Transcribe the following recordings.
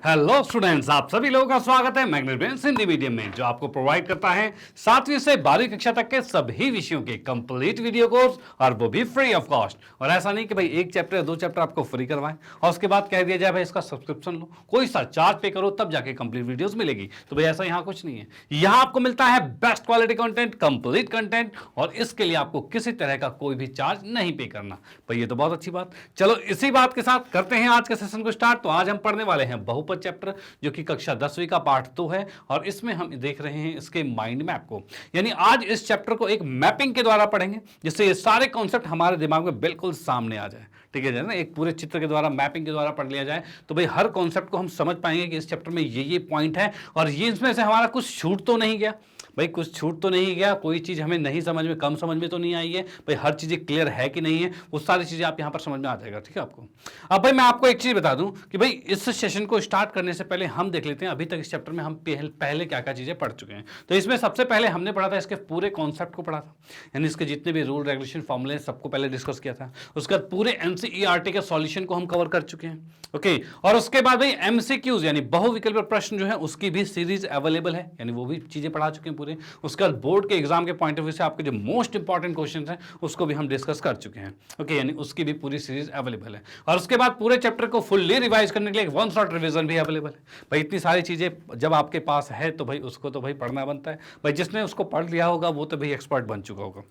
Hello students, आप सभी लोगों का स्वागत है मैग्नेट ब्रेन्स हिंदी मीडियम में, जो आपको प्रोवाइड करता है 7वीं से 12वीं कक्षा तक के सभी विषयों के कंप्लीट वीडियो कोर्स, और वो भी फ्री ऑफ कॉस्ट। और ऐसा नहीं कि भाई एक चैप्टर या दो चैप्टर आपको फ्री करवाएं और उसके बाद कह दिया जाए भाई इसका सब्सक्रिप्शन लो, कोई सा चार्ज पे करो तब जाके कंप्लीट वीडियोस मिलेगी। तो भाई ऐसा यहाँ कुछ नहीं है। यहाँ आपको मिलता है best quality content, complete content, और इसके लिए आपको किसी तरह का कोई भी चार्ज नहीं पे करना। भाई ये तो बहुत अच्छी बात। चलो इसी बात के साथ करते हैं आज के सेशन को स्टार्ट। तो आज हम पढ़ने वाले हैं बहुपद चैप्टर, जो कि कक्षा 10वीं का पार्ट 2 है, और इसमें हम देख रहे हैं इसके माइंड मैप को। यानी आज इस चैप्टर को एक मैपिंग के द्वारा पढ़ेंगे, जिससे ये सारे कॉन्सेप्ट हमारे दिमाग में बिल्कुल सामने आ जाए। ठीक है ना, एक पूरे चित्र के द्वारा, मैपिंग के द्वारा पढ़ लिया जाए तो भाई हर कॉन्सेप्ट को हम समझ पाएंगे कि इस चैप्टर में ये पॉइंट है, और ये इसमें से हमारा कुछ छूट तो नहीं गया। भाई कुछ छूट तो नहीं गया, कोई चीज़ हमें नहीं समझ में, कम समझ में तो नहीं आई है। भाई हर चीज़ें क्लियर है कि नहीं है, वो सारी चीज़ें आप यहाँ पर समझ में आ जाएगा। ठीक है आपको। अब भाई मैं आपको एक चीज़ बता दूं कि भाई इस सेशन को स्टार्ट करने से पहले हम देख लेते हैं अभी तक इस चैप्टर में हम पहले क्या क्या चीज़ें पढ़ चुके हैं। तो इसमें सबसे पहले हमने पढ़ा था इसके पूरे कॉन्सेप्ट को पढ़ा था, यानी इसके जितने भी रूल रेगुलेशन फॉर्मूले सबको पहले डिस्कस किया था। उसके बाद पूरे एनसीईआरटी के सॉल्यूशन को हम कवर कर चुके हैं। ओके, और उसके बाद भाई एमसीक्यूज यानी बहुविकल्पीय प्रश्न जो है उसकी भी सीरीज अवेलेबल है, यानी वो भी चीज़ें पढ़ा चुके हैं पूरे। उसके बाद बोर्ड के एग्जाम के पॉइंट ऑफ व्यू से आपके जो मोस्ट इंपॉर्टेंट क्वेश्चन हैं उसको भी हम डिस्कस कर चुके हैं। ओके, यानी उसकी भी पूरी सीरीज अवेलेबल है। और उसके बाद पूरे चैप्टर को फुल्ली रिवाइज करने के लिए एक वन शॉट रिवीजन भी अवेलेबल है। भाई इतनी सारी चीज़ें जब आपके पास है तो भाई उसको तो भाई पढ़ना बनता है। भाई जिसने उसको पढ़ लिया होगा वो तो भाई एक्सपर्ट बन चुका होगा।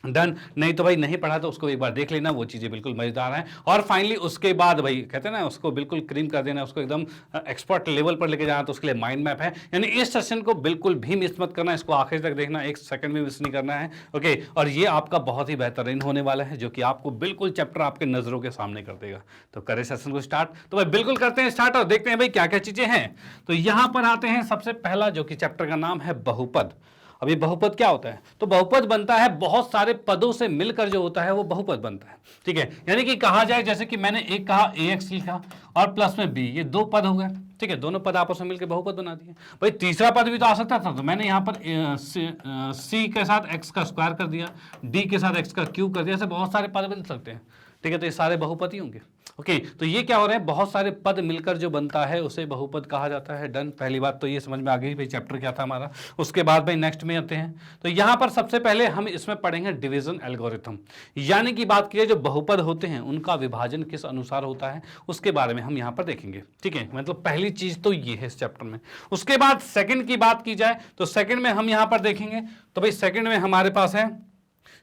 डन। नहीं तो भाई नहीं पढ़ा तो उसको एक बार देख लेना, वो चीज़ें बिल्कुल मजेदार हैं। और फाइनली उसके बाद भाई कहते हैं ना, उसको बिल्कुल क्रीम कर देना, उसको एकदम एक्सपर्ट लेवल पर लेके जाना, तो उसके लिए माइंड मैप है। यानी इस सेशन को बिल्कुल भी मिस मत करना, इसको आखिर तक देखना, एक सेकंड भी मिस नहीं करना है। ओके, और ये आपका बहुत ही बेहतरीन होने वाला है, जो कि आपको बिल्कुल चैप्टर आपके नजरों के सामने कर देगा। तो करें सेशन को स्टार्ट। तो भाई बिल्कुल करते हैं स्टार्ट और देखते हैं भाई क्या क्या चीजें हैं। तो यहां पर आते हैं सबसे पहला, जो कि चैप्टर का नाम है बहुपद। अब ये बहुपद क्या होता है? तो बहुपद बनता है बहुत सारे पदों से मिलकर जो होता है वो बहुपद बनता है। ठीक है, यानी कि कहा जाए जैसे कि मैंने एक कहा ax लिखा और प्लस में b, ये दो पद हो गए। ठीक है, दोनों पद आपस में मिलकर बहुपद बना दिए। भाई तीसरा पद भी तो आ सकता था, तो मैंने यहाँ पर c के साथ x का स्क्वायर कर दिया, d के साथ x का क्यूब कर दिया। ऐसे बहुत सारे पद बन सकते हैं। ठीक है, तो ये सारे बहुपद ही होंगे। ओके, तो ये क्या हो रहा है, बहुत सारे पद मिलकर जो बनता है उसे बहुपद कहा जाता है। डन, पहली बात तो ये समझ में आ गई भाई चैप्टर क्या था हमारा। उसके बाद भाई नेक्स्ट में आते हैं। तो यहां पर सबसे पहले हम इसमें पढ़ेंगे डिवीजन एल्गोरिथम, यानी कि बात की जो बहुपद होते हैं उनका विभाजन किस अनुसार होता है उसके बारे में हम यहां पर देखेंगे। ठीक है, मतलब पहली चीज तो ये है इस चैप्टर में। उसके बाद सेकंड की बात की जाए तो सेकंड में हम यहां पर देखेंगे, तो भाई सेकंड में हमारे पास है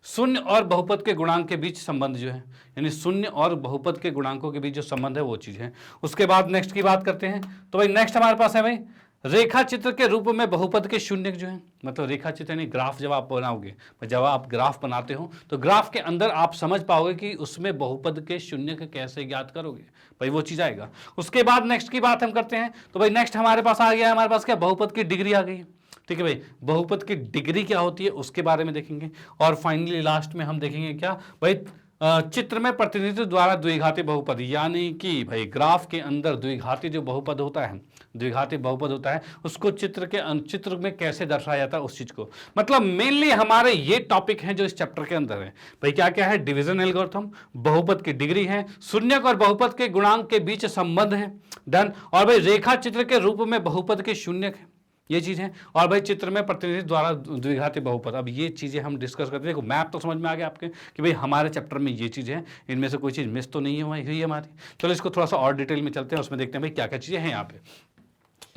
शून्य और बहुपद के गुणांक के बीच संबंध जो है, यानी शून्य और बहुपद के गुणांकों के बीच जो संबंध है वो चीज है। उसके बाद नेक्स्ट की बात करते हैं। तो भाई नेक्स्ट हमारे पास है भाई रेखा चित्र के रूप में बहुपद के शून्य जो है, मतलब रेखा चित्र यानी ग्राफ जब आप बनाओगे, जब आप ग्राफ बनाते हो तो ग्राफ के अंदर आप समझ पाओगे कि उसमें बहुपद के शून्य के कैसे ज्ञात करोगे, भाई वो चीज आएगा। उसके बाद नेक्स्ट की बात हम करते हैं। तो भाई नेक्स्ट हमारे पास आ गया, हमारे पास क्या, बहुपद की डिग्री आ गई है। ठीक है भाई, बहुपद की डिग्री क्या होती है उसके बारे में देखेंगे। और फाइनली लास्ट में हम देखेंगे क्या भाई, चित्र में प्रतिनिधित्व द्वारा द्विघाती बहुपद, यानी कि भाई ग्राफ के अंदर द्विघाती जो बहुपद होता है, द्विघाती बहुपद होता है, उसको चित्र में कैसे दर्शाया जाता है उस चीज को। मतलब मेनली हमारे ये टॉपिक हैं जो इस चैप्टर के अंदर है। भाई क्या क्या है, डिवीजन एल्गोरिथम, बहुपद की डिग्री है, शून्यक और बहुपद के गुणांक के बीच संबंध है। डन। और भाई रेखा चित्र के रूप में बहुपद के शून्यक है, ये चीज है। और भाई चित्र में प्रतिनिधित्व द्वारा द्विघाती बहुपद, अब ये चीजें हम डिस्कस करते हैं। देखो मैप तो समझ में आ गया आपके कि भाई हमारे चैप्टर में ये चीजें हैं, इनमें से कोई चीज मिस तो नहीं हुई है हमारी। चलो इसको थोड़ा सा और डिटेल में चलते हैं, उसमें देखते हैं भाई क्या क्या चीजें हैं यहाँ पे।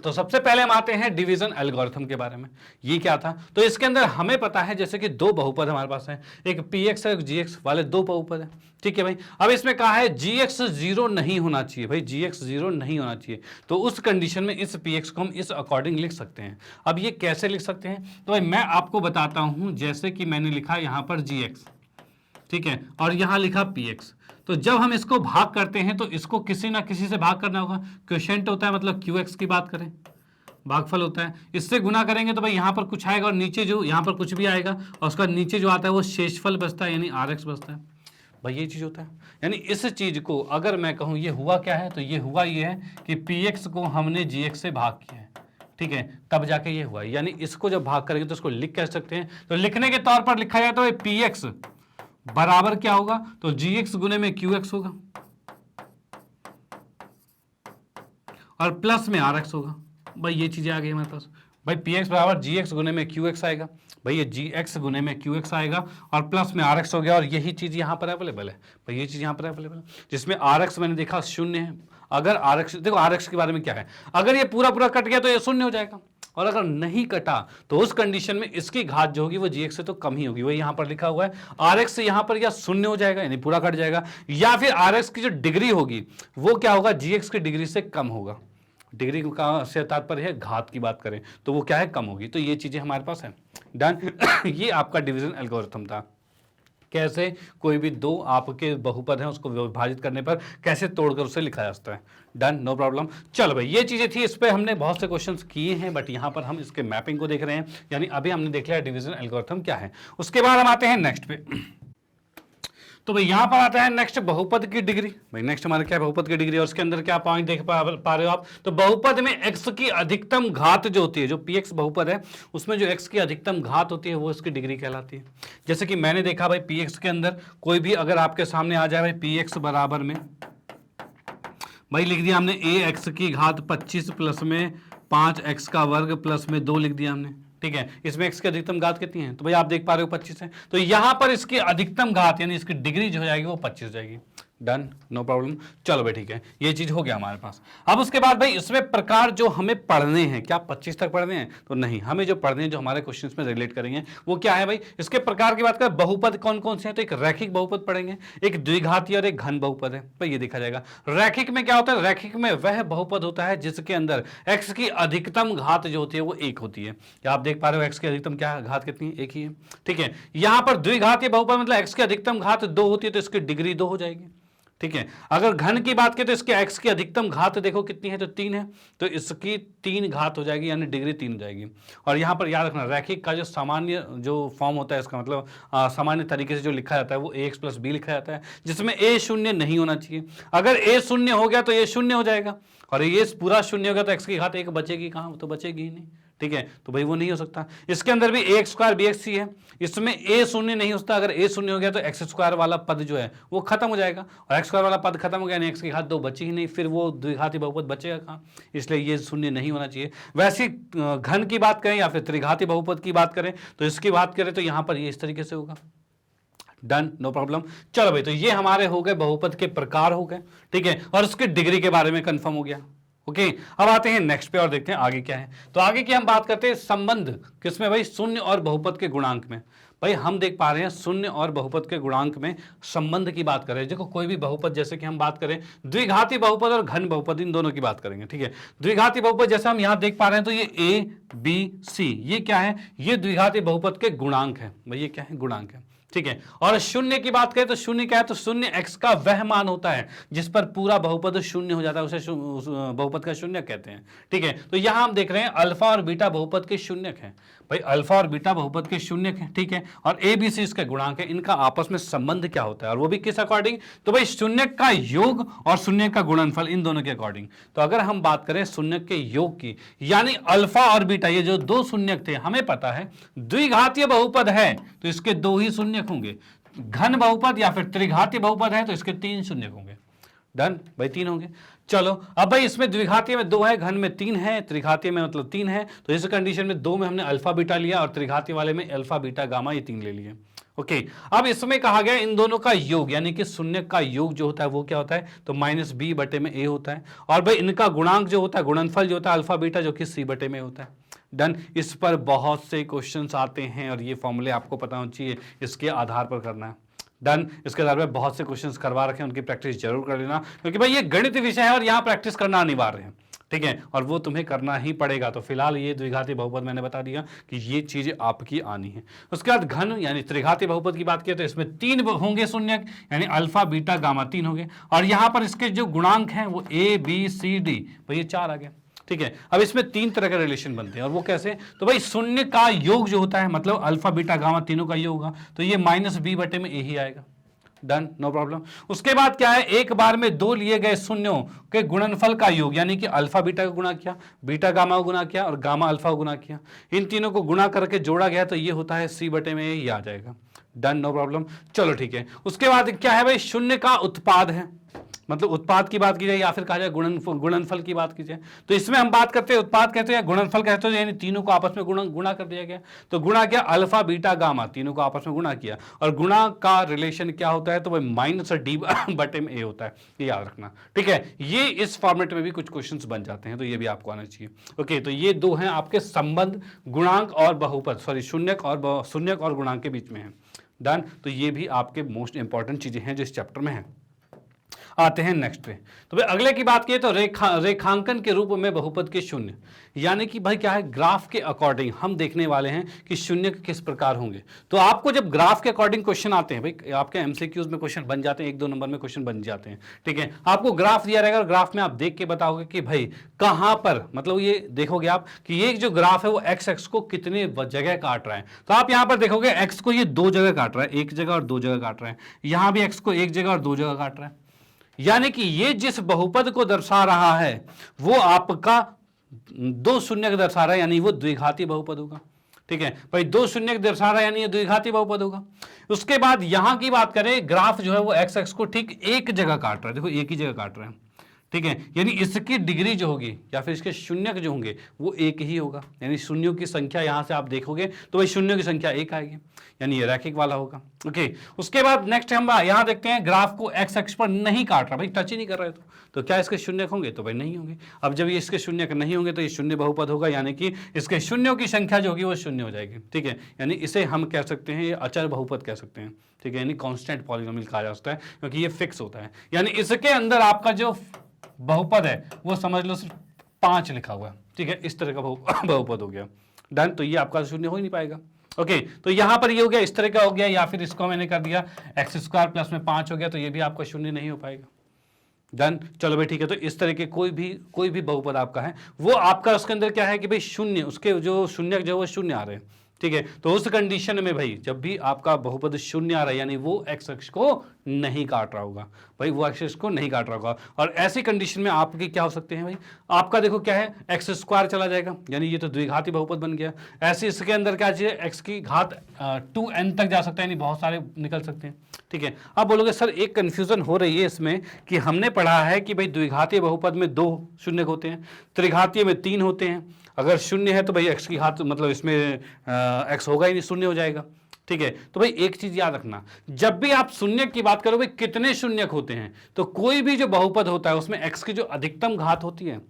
तो सबसे पहले हम आते हैं डिवीजन एल्गोरिथम के बारे में। ये क्या था, तो इसके अंदर हमें पता है जैसे कि दो बहुपद हमारे पास है, एक px और एक gx वाले दो बहुपद है। ठीक है भाई, अब इसमें कहा है gx 0 नहीं होना चाहिए। भाई gx 0 नहीं होना चाहिए, तो उस कंडीशन में इस px को हम इस अकॉर्डिंग लिख सकते हैं। अब ये कैसे लिख सकते हैं, तो भाई मैं आपको बताता हूं। जैसे कि मैंने लिखा यहां पर gx, ठीक है, और यहां लिखा px। तो जब हम इसको भाग करते हैं तो इसको किसी ना किसी से भाग करना होगा। क्वोशिएंट होता है, मतलब qx की बात करें, भागफल होता है, इससे गुना करेंगे तो भाई यहाँ पर कुछ आएगा और नीचे जो यहाँ पर कुछ भी आएगा, और उसका नीचे जो आता है वो शेषफल बचता है, यानी rx बचता है। भाई ये चीज होता है। यानी इस चीज को अगर मैं कहूँ ये हुआ क्या है, तो ये हुआ ये है कि px को हमने gx से भाग किया है। ठीक है, तब जाके ये हुआ। यानी इसको जब भाग करेंगे तो इसको लिख कह सकते हैं। तो लिखने के तौर पर लिखा जाए तो px बराबर क्या होगा, तो gx गुने में qx होगा, और प्लस में आर एक्स होगा। भाई ये चीजें आ गई हमारे पास। भाई पी एक्स बराबर जी एक्स गुने में क्यू एक्स आएगा। भाई ये जी एक्स गुने में क्यू एक्स आएगा और प्लस में आर एक्स हो गया, और यही चीज यहाँ पर अवेलेबल है। भाई ये चीज यहाँ पर अवेलेबल है जिसमें आर एक्स मैंने देखा शून्य है। अगर आर एक्स, देखो आर एक्स के बारे में क्या है, अगर ये पूरा पूरा कट गया तो ये शून्य हो जाएगा, और अगर नहीं कटा तो उस कंडीशन में इसकी घात जो होगी वो जी एक्स से तो कम ही होगी। वही यहां पर लिखा हुआ है, आर एक्स यहाँ पर या शून्य हो जाएगा यानी पूरा कट जाएगा, या फिर आर एक्स की जो डिग्री होगी वो क्या होगा, जी एक्स की डिग्री से कम होगा। डिग्री का से तात्पर्य है घात की बात करें तो वो क्या है, कम होगी। तो ये चीजें हमारे पास है। डन। ये आपका डिवीजन एल्गोरिथम था, कैसे कोई भी दो आपके बहुपद हैं उसको विभाजित करने पर कैसे तोड़कर उसे लिखा जा सकता है। Done, no problem. चलो भाई ये चीजें थी, इस पे हमने बहुत से क्वेश्चंस किए हैं, बट यहां पर हम इसके मैपिंग को देख रहे हैं, यानी अभी हमने देख लिया डिवीजन एल्गोरिथम क्या है। उसके बाद हम आते हैं नेक्स्ट पे। तो भाई यहां पर आता है नेक्स्ट बहुपद की डिग्री। भाई नेक्स्ट हमारे क्या है, बहुपद की डिग्री, और उसके अंदर क्या पॉइंट देख पा रहे हो आप, तो बहुपद में x की अधिकतम घात जो होती है, जो px बहुपद है उसमें जो x की अधिकतम घात होती है वो इसकी डिग्री कहलाती है। जैसे कि मैंने देखा भाई px के अंदर कोई भी अगर आपके सामने आ जाए भाई px बराबर में, भाई लिख दिया हमने ax की घात 25 प्लस में 5x का वर्ग प्लस में 2 लिख दिया हमने, ठीक है। इसमें x की अधिकतम घात कितनी है, तो भाई आप देख पा रहे हो 25 है, तो यहां पर इसकी अधिकतम घात यानी इसकी डिग्री जो हो जाएगी वो 25 जाएगी। Done, no problem. चलो भाई ठीक है, ये चीज हो गया हमारे पास। अब उसके बाद भाई इसमें प्रकार जो हमें पढ़ने हैं, क्या 25 तक पढ़ने हैं, तो नहीं, हमें जो पढ़ने हैं जो हमारे क्वेश्चंस में रिलेट करेंगे वो क्या है भाई, इसके प्रकार की बात करें, बहुपद कौन कौन से हैं, तो एक रैखिक बहुपद पढ़ेंगे, एक द्विघाती और एक घन बहुपद है। भाई ये देखा जाएगा रैखिक में क्या होता है, रैखिक में वह बहुपद होता है जिसके अंदर x की अधिकतम घात जो होती है वो 1 होती है। क्या आप देख पा रहे हो x की अधिकतम क्या घात कितनी है, 1 ही है, ठीक है। यहां पर द्विघाती बहुपद मतलब x की अधिकतम घात 2 होती है तो इसकी डिग्री 2 हो जाएगी, ठीक है। अगर घन की बात करें तो इसके x की अधिकतम घात देखो कितनी है, तो 3 है, तो इसकी 3 घात हो जाएगी यानी डिग्री 3 हो जाएगी। और यहां पर याद रखना रैखिक का जो सामान्य जो फॉर्म होता है इसका मतलब सामान्य तरीके से जो लिखा जाता है वो ax प्लस b लिखा जाता है, जिसमें a शून्य नहीं होना चाहिए। अगर a शून्य हो गया तो ये शून्य हो जाएगा, और ये पूरा शून्य हो गया तो x की घात 1 बचेगी कहां, तो बचेगी ही नहीं, ठीक है। तो भाई वो नहीं हो सकता। इसके अंदर भी ए स्क्वायर बी एक्स सी है, इसमें ए शून्य नहीं हो सकता। अगर ए शून्य हो गया तो एक्स स्क्वायर वाला पद जो है वो खत्म हो जाएगा, और एक्स स्क्वायर वाला पद खत्म हो गया यानी एक्स की घात 2 बची ही नहीं, फिर वो द्विघाती बहुपद बचेगा कहाँ, इसलिए ये शून्य नहीं होना चाहिए। वैसे घन की बात करें या फिर त्रिघाती बहुपद की बात करें, तो इसकी बात करें तो यहाँ पर ये इस तरीके से होगा। Done, no problem. चलो भाई, तो ये हमारे हो गए बहुपद के प्रकार हो गए, ठीक है, और उसके डिग्री के बारे में कंफर्म हो गया। ओके, अब आते हैं नेक्स्ट पे और देखते हैं आगे क्या है। तो आगे की हम बात करते हैं संबंध किसमें भाई, शून्य और बहुपद के गुणांक में। भाई हम देख पा रहे हैं शून्य और बहुपद के गुणांक में संबंध की बात करें, देखो कोई भी बहुपद, जैसे कि हम बात करें द्विघाती बहुपद और घन बहुपद, इन दोनों की बात करेंगे, ठीक है। द्विघाती बहुपद जैसे हम यहां देख पा रहे हैं तो ये ए बी सी, ये क्या है, ये द्विघाती बहुपद के गुणांक है। भाई ये क्या है, गुणांक है, ठीक है। और शून्य की बात करें तो शून्य क्या है, तो शून्य x का वह मान होता है जिस पर पूरा बहुपद शून्य हो जाता है, उसे बहुपद का शून्य कहते हैं, ठीक है। तो यहां हम देख रहे हैं अल्फा और बीटा बहुपद के शून्यक हैं। भाई अल्फा और बीटा बहुपद के शून्यक हैं, ठीक है, और ए बी सी इसके गुणांक है। इनका आपस में संबंध क्या होता है, और वो भी किस अकॉर्डिंग, तो भाई शून्यक का योग और शून्यक का गुणनफल, इन दोनों के अकॉर्डिंग। तो अगर हम बात करें शून्यक के योग की, यानी अल्फा और बीटा ये जो दो शून्यक थे, हमें पता है द्विघातीय बहुपद है तो इसके 2 ही शून्यक होंगे। घन बहुपद या फिर त्रिघातीय बहुपद है तो इसके 3 शून्यक होंगे। डन भाई, 3 होंगे। चलो अब भाई इसमें द्विघातीय में 2 है, घन में 3 है, त्रिघातीय में मतलब 3 है, तो इस कंडीशन में 2 में हमने अल्फा बीटा लिया और त्रिघातीय वाले में अल्फा बीटा गामा ये 3 ले लिए। ओके, अब इसमें कहा गया इन दोनों का योग, यानी कि शून्य का योग जो होता है वो क्या होता है, तो माइनस बी बटे में ए होता है, और भाई इनका गुणांक जो होता है, गुणनफल जो होता है अल्फा बीटा, जो कि सी बटे में होता है। डन, इस पर बहुत से क्वेश्चंस आते हैं और ये फॉर्मूले आपको पता होना चाहिए, इसके आधार पर करना है। डन, इसके आधार पर बहुत से क्वेश्चंस करवा रखे हैं, उनकी प्रैक्टिस जरूर कर लेना, क्योंकि भाई ये गणित विषय है और यहाँ प्रैक्टिस करना अनिवार्य है, ठीक है, और वो तुम्हें करना ही पड़ेगा। तो फिलहाल ये द्विघाती बहुपद मैंने बता दिया कि ये चीजें आपकी आनी है। उसके बाद घन यानी त्रिघाती बहुपद की बात किया तो इसमें 3 होंगे शून्यक, यानी अल्फा बीटा गामा 3 होंगे, और यहाँ पर इसके जो गुणांक हैं वो ए बी सी डी, भाई ये 4 आ गया, ठीक है। अब इसमें 3 तरह के रिलेशन बनते हैं, और वो कैसे, तो भाई शून्य का योग जो होता है मतलब अल्फा बीटा गामा तीनों का योग होगा, तो ये माइनस बी बटे में ए ही आएगा। Done, no problem. उसके बाद क्या है, एक बार में 2 लिए गए शून्यों के गुणनफल का योग, यानी कि अल्फा बीटा को गुणा किया, बीटा गामा को गुणा किया और गामा अल्फा को गुणा किया, इन तीनों को गुणा करके जोड़ा गया तो ये होता है सी बटे में ये आ जाएगा। Done, no problem. चलो ठीक है। उसके बाद क्या है भाई, शून्य का उत्पाद है, मतलब उत्पाद की बात की जाए या फिर कहा जाए गुणनफल की बात की जाए। तो इसमें हम बात करते हैं उत्पाद कहते हैं या गुणनफल कहते हैं, यानी तीनों को आपस में गुणा कर दिया गया। तो गुणा क्या, अल्फा बीटा गामा तीनों को आपस में गुणा किया, और गुणा का रिलेशन क्या होता है, तो वह माइनस डी बटे में ए होता है, ये याद रखना, ठीक है। ये इस फॉर्मेट में भी कुछ क्वेश्चंस बन जाते हैं, तो ये भी आपको आना चाहिए। ओके, तो ये दो हैं आपके संबंध गुणांक और बहुपद, सॉरी शून्यक और गुणांक के बीच में है। डन। तो ये भी आपके मोस्ट इंपॉर्टेंट चीजें हैं जो इस चैप्टर में है। आते हैं नेक्स्ट पे। तो भाई अगले की बात की तो रेखांकन के रूप में बहुपद के शून्य, यानी कि भाई क्या है, ग्राफ के अकॉर्डिंग हम देखने वाले हैं कि शून्य किस प्रकार होंगे। तो आपको जब ग्राफ के अकॉर्डिंग क्वेश्चन आते हैं, भाई आपके एमसीक्यूज में क्वेश्चन बन जाते हैं, 1-2 नंबर में क्वेश्चन बन जाते हैं, ठीक है। आपको ग्राफ दिया रहेगा और ग्राफ में आप देख के बताओगे कि भाई कहां पर, मतलब ये देखोगे आप कि ये जो ग्राफ है वो एक्स को कितने जगह काट रहा है। तो आप यहां पर देखोगे एक्स को ये 2 जगह काट रहा है, 1 जगह और 2 जगह काट रहा है। यहां भी एक्स को 1 जगह और 2 जगह काट रहा है, यानी कि ये जिस बहुपद को दर्शा रहा है वो आपका 2 शून्य दर्शा रहा है, यानी वो द्विघाती बहुपद होगा, ठीक है भाई। 2 शून्य दर्शा रहा है यानी ये द्विघाती बहुपद होगा। उसके बाद यहां की बात करें, ग्राफ जो है वो एक्स को ठीक एक जगह काट रहा है, देखो एक ही जगह काट रहा है, ठीक है। यानी इसकी डिग्री जो होगी या फिर इसके शून्यक जो होंगे वो एक ही होगा, यानी शून्यों की संख्या यहां से आप देखोगे तो भाई शून्यों की संख्या 1 आएगी, यानी ये रैखिक वाला होगा। ओके, उसके बाद नेक्स्ट हम यहां देखते हैं ग्राफ को एक्स एक्स पर नहीं काट रहा, भाई टच ही नहीं कर रहा है, तो क्या इसके शून्यक होंगे, तो भाई नहीं होंगे। अब जब ये इसके शून्यक नहीं होंगे तो ये शून्य बहुपद होगा, यानी कि इसके शून्यों की संख्या जो होगी वो शून्य हो जाएगी, ठीक है। यानी इसे हम कह सकते हैं ये अचर बहुपद कह सकते हैं, ठीक है, यानी कांस्टेंट पॉलिनोमियल कहा जा सकता है, क्योंकि ये फिक्स होता है। यानी इसके अंदर आपका जो बहुपद है वो समझ लो सिर्फ 5 लिखा हुआ है, ठीक है, इस तरह का बहुपद हो गया। डन। तो ये आपका शून्य हो ही नहीं पाएगा। ओके, तो यहां पर ये हो गया, इस तरह का हो गया, या फिर इसको मैंने कर दिया x² प्लस में 5 हो गया, तो ये भी आपका शून्य नहीं हो पाएगा। डन। चलो भाई ठीक है, तो इस तरह के कोई भी बहुपद आपका है वो आपका उसके अंदर क्या है कि भाई शून्य, उसके जो शून्य जो वो शून्य आ रहे हैं, ठीक है। तो उस कंडीशन में भाई जब भी आपका बहुपद शून्य आ रहा है, यानी वो एक्स अक्ष को नहीं काट रहा होगा, भाई वो एक्स को नहीं काट रहा होगा। और ऐसी कंडीशन में आपके क्या हो सकते हैं भाई, आपका देखो क्या है, x² चला जाएगा, यानी ये तो द्विघाती बहुपद बन गया। ऐसे इसके अंदर क्या चाहिए, x की घात 2n तक जा सकता है, यानी बहुत सारे निकल सकते हैं, ठीक है। आप बोलोगे सर एक कंफ्यूजन हो रही है इसमें कि हमने पढ़ा है कि भाई द्विघातीय बहुपद में 2 शून्य होते हैं, त्रिघातीय में 3 होते हैं। अगर शून्य है तो भाई x की घात मतलब इसमें x होगा ही नहीं, शून्य हो जाएगा, ठीक है। तो भाई एक चीज याद रखना, जब भी आप शून्य की बात करो भाई कितने शून्यक होते हैं, तो कोई भी जो बहुपद होता है उसमें x की जो अधिकतम घात होती है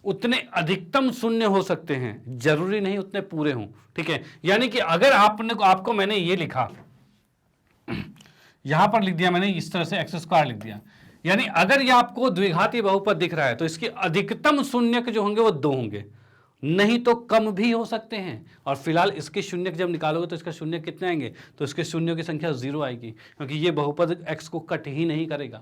उतने अधिकतम शून्य हो सकते हैं, जरूरी नहीं उतने पूरे हों, ठीक है। यानी कि अगर आपको मैंने ये लिखा, यहां पर लिख दिया मैंने इस तरह से x² लिख दिया, यानी अगर ये आपको द्विघाती बहुपद दिख रहा है तो इसके अधिकतम शून्यक जो होंगे वो 2 होंगे, नहीं तो कम भी हो सकते हैं। और फिलहाल इसके शून्यक जब निकालोगे तो इसका शून्य कितने आएंगे, तो इसके शून्यों की संख्या 0 आएगी, क्योंकि ये बहुपद x को कट ही नहीं करेगा,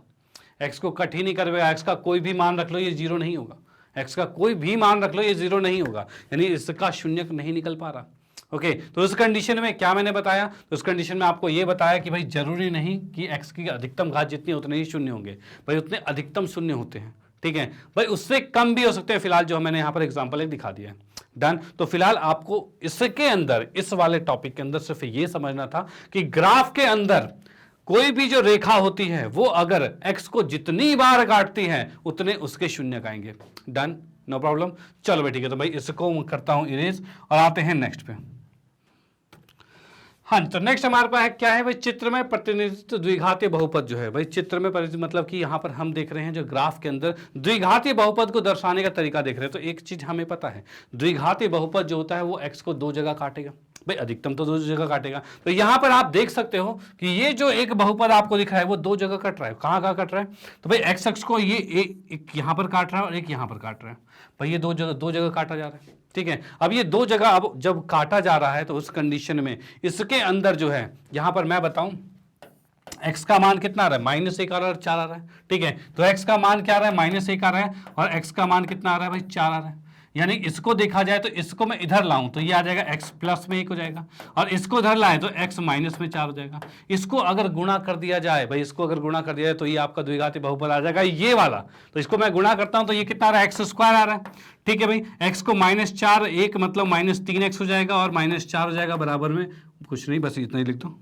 x को कट ही नहीं करेगा। x का कोई भी मान रख लो ये 0 नहीं होगा, x का कोई भी मान रख लो ये 0 नहीं होगा, यानी इसका शून्यक नहीं निकल पा रहा। ओके, तो उस कंडीशन में क्या मैंने बताया, तो उस कंडीशन में आपको ये बताया कि भाई जरूरी नहीं कि x की अधिकतम घात जितनी उतने ही शून्य होंगे, भाई उतने अधिकतम शून्य होते हैं, ठीक है भाई, उससे कम भी हो सकते हैं। फिलहाल जो मैंने यहां पर एग्जांपल एक दिखा दिया है। डन। तो फिलहाल आपको इसके अंदर, इस वाले टॉपिक के अंदर सिर्फ ये समझना था कि ग्राफ के अंदर कोई भी जो रेखा होती है वो अगर x को जितनी बार काटती है उतने उसके शून्य आएंगे। Done, no problem. चलो भाई ठीक है, तो भाई इसको करता हूं इरेज और आते हैं नेक्स्ट पे। हाँ, तो नेक्स्ट हमारे पास है क्या है भाई, चित्र में प्रतिनिधित्व द्विघातीय बहुपद जो है भाई, चित्र में मतलब कि यहाँ पर हम देख रहे हैं जो ग्राफ के अंदर द्विघातीय बहुपद को दर्शाने का तरीका देख रहे हैं। तो एक चीज हमें पता है, द्विघातीय बहुपद जो होता है वो x को 2 जगह काटेगा, भाई अधिकतम तो 2 जगह काटेगा। तो यहाँ पर आप देख सकते हो कि ये जो एक बहुपद आपको दिख रहा है वो 2 जगह कट रहा है। कहाँ कट रहा है, तो भाई एक्स अक्ष को ये एक यहाँ पर काट रहा है और एक यहाँ पर काट रहा है, भाई ये 2 जगह काटा जा रहा है, ठीक है। अब ये 2 जगह अब जब काटा जा रहा है तो उस कंडीशन में इसके अंदर जो है, यहां पर मैं बताऊं x का मान कितना आ रहा है, -1 आ रहा है, 4 आ रहा है, ठीक है। तो x का मान क्या आ रहा है, -1 आ रहा है, और x का मान कितना आ रहा है भाई, 4 आ रहा है। यानी इसको देखा जाए तो इसको मैं इधर लाऊं तो ये आ जाएगा x प्लस में 1 हो जाएगा, और इसको इधर लाए तो x माइनस में 4 हो जाएगा। इसको अगर गुणा कर दिया जाए भाई, इसको अगर गुणा कर दिया जाए तो ये आपका द्विघातीय बहुपद आ जाएगा ये वाला। तो इसको मैं गुणा करता हूं तो ये कितना आ रहा है, x² आ रहा है, ठीक है भाई। x को -4 1 मतलब -3x हो जाएगा, और -4 हो जाएगा बराबर में कुछ नहीं, बस इतना ही लिख दो,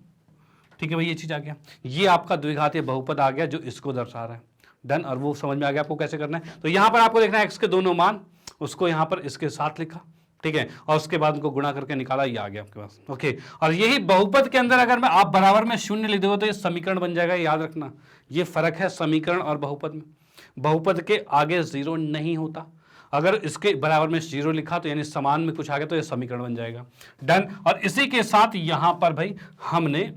ठीक है भाई। ये चीज आ गया, ये आपका द्विघातीय बहुपद आ गया जो इसको दर्शा रहा है, डन। और वो समझ में आ गया आपको कैसे करना है। तो यहां पर आपको देखना है एक्स के दोनों मान, उसको यहां पर इसके साथ लिखा, ठीक है, और उसके बाद उनको गुणा करके निकाला, ये आ गया आपके पास। ओके, और यही बहुपद के अंदर अगर मैं आप बराबर में शून्य लिख दोगे तो ये समीकरण बन जाएगा, याद रखना। ये फर्क है समीकरण और बहुपद में। बहुपद के आगे जीरो नहीं होता, अगर इसके बराबर में जीरो लिखा तो यानी समान में कुछ आ गया तो ये समीकरण बन जाएगा। डन। और इसी के साथ यहां पर भाई हमने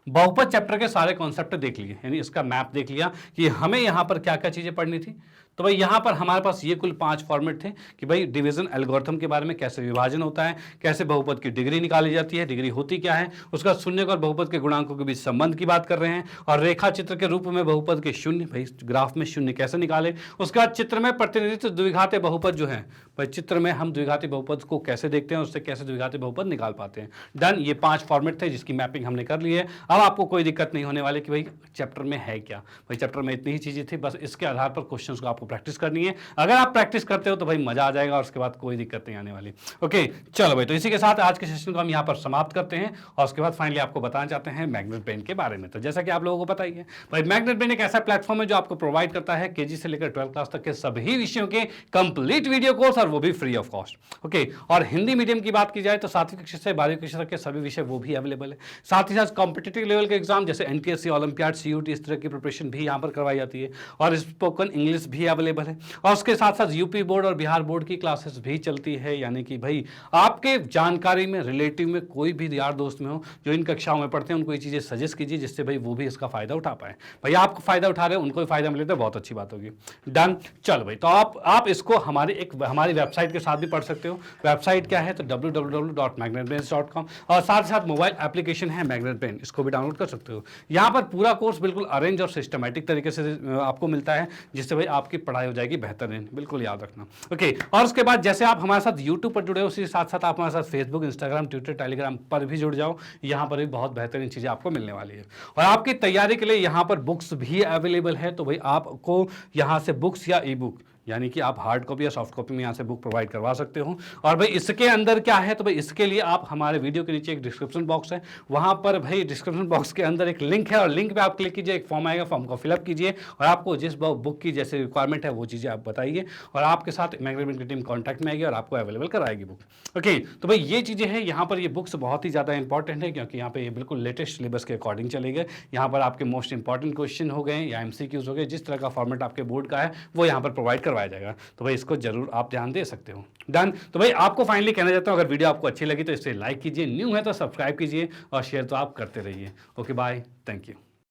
बहुपद चैप्टर के सारे कॉन्सेप्ट देख लिए, यानी इसका मैप देख लिया कि हमें यहां पर क्या क्या चीजें पढ़नी थी। तो भाई यहां पर हमारे पास ये कुल 5 फॉर्मेट थे कि भाई डिवीजन एल्गोरिथम के बारे में, कैसे विभाजन होता है, कैसे बहुपद की डिग्री निकाली जाती है, डिग्री होती क्या है, उसका शून्य और बहुपद के गुणांकों के बीच संबंध की बात कर रहे हैं, और रेखा चित्र के रूप में बहुपद के शून्य, भाई ग्राफ में शून्य कैसे निकाले, उसका चित्र में प्रतिनिधित्व द्विघाती बहुपद जो है, भाई चित्र में हम द्विघाती बहुपद को कैसे देखते हैं, उससे कैसे द्विघाती बहुपद निकाल पाते हैं। डन। ये 5 फॉर्मेट थे जिसकी मैपिंग हमने कर ली है। अब आपको कोई दिक्कत नहीं होने वाली कि भाई चैप्टर में है क्या, भाई चैप्टर में इतनी ही चीजें थी, बस इसके आधार पर क्वेश्चंस को आपको प्रैक्टिस करनी है। अगर आप प्रैक्टिस करते हो तो भाई मजा आ जाएगा और उसके बाद कोई दिक्कत नहीं आने वाली। ओके, चलो भाई, तो इसी के साथ आज के सेशन को हम यहाँ पर समाप्त करते हैं और उसके बाद फाइनली आपको बताना चाहते हैं मैग्नेट ब्रेन के बारे में। तो जैसा कि आप लोगों को पता ही है भाई, मैग्नेट ब्रेन एक ऐसा प्लेटफॉर्म है जो आपको प्रोवाइड करता है केजी से लेकर 12th क्लास तक के सभी विषयों के कंप्लीट वीडियो कोर्स, और वो भी फ्री ऑफ कॉस्ट। ओके, और हिंदी मीडियम की बात की जाए तो 7वीं कक्षा से 12वीं कक्षा तक के सभी विषय वो भी अवेलेबल है। साथ ही साथ कॉम्पिटिटिव लेवल के एग्जाम जैसे एनटीएससी, ओलंपियाड, सीयूटी, इस तरह की प्रिपरेशन भी यहाँ पर करवाई जाती है, और स्पोकन इंग्लिश भी अवेलेबल है। और उसके साथ साथ यूपी बोर्ड और बिहार बोर्ड की क्लासेस भी चलती है, यानी कि भाई आपके जानकारी में, रिलेटिव में कोई भी यार दोस्त में हो जो इन कक्षाओं में पढ़ते हैं, उनको ये चीजें सजेस्ट कीजिए जिससे भाई वो भी इसका फायदा उठा पाए। भाई आप फायदा उठा रहे हो, उनको भी फायदा मिले तो बहुत अच्छी बात होगी। डन। चलो भाई, तो आप इसको हमारी वेबसाइट के साथ भी पढ़ सकते हो। वेबसाइट क्या है तो www.magnetbrains.com, और साथ ही साथ मोबाइल एप्लीकेशन है मैग्नेट ब्रेन, इसको भी डाउनलोड कर सकते हो। यहाँ पर पूरा कोर्स बिल्कुल अरेंज और सिस्टमैटिक तरीके से आपको मिलता है, जिससे भाई आपकी पढ़ाई हो जाएगी बेहतरीन, बिल्कुल याद रखना। ओके, और उसके बाद जैसे आप हमारे साथ यूट्यूब पर जुड़े हो, उसी साथ साथ आप हमारे साथ फेसबुक, इंस्टाग्राम, ट्विटर, टेलीग्राम पर भी जुड़ जाओ। यहाँ पर भी बहुत बेहतरीन चीजें आपको मिलने वाली है। और आपकी तैयारी के लिए यहाँ पर बुक्स भी अवेलेबल है, तो भाई आपको यहाँ से बुक्स या ई बुक, यानी कि आप हार्ड कॉपी या सॉफ्ट कॉपी में यहाँ से बुक प्रोवाइड करवा सकते हो। और भाई इसके अंदर क्या है तो भाई इसके लिए आप हमारे वीडियो के नीचे एक डिस्क्रिप्शन बॉक्स है, वहाँ पर भाई डिस्क्रिप्शन बॉक्स के अंदर एक लिंक है, और लिंक पे आप क्लिक कीजिए, एक फॉर्म आएगा, फॉर्म को फिलअप कीजिए, और आपको जिस बुक की जैसे रिक्वायरमेंट है वो चीज़ें आप बताइए, और आपके साथ मैग्नेट ब्रेन की टीम कॉन्टैक्ट में आएगी और आपको अवेलेबल कराएगी बुक। ओके, तो भाई ये चीज़ें हैं यहाँ पर, ये बुक्स बहुत ही ज़्यादा इंपॉर्टेंट है, क्योंकि यहाँ पे ये बिल्कुल लेटेस्ट सिलेबस के अकॉर्डिंग चलेंगे। यहाँ पर आपके मोस्ट इंपॉर्टेंट क्वेश्चन हो गए या MCQs हो गए, जिस तरह का फॉर्मेट आपके बोर्ड का है वो यहाँ पर प्रोवाइड करवाया जाएगा। तो भाई इसको जरूर आप ध्यान दे सकते हो। डन। तो भाई आपको फाइनली कहना चाहता हूँ, अगर वीडियो आपको अच्छी लगी तो इसे लाइक कीजिए, न्यू है तो सब्सक्राइब कीजिए, और शेयर तो आप करते रहिए। Okay, bye, thank you.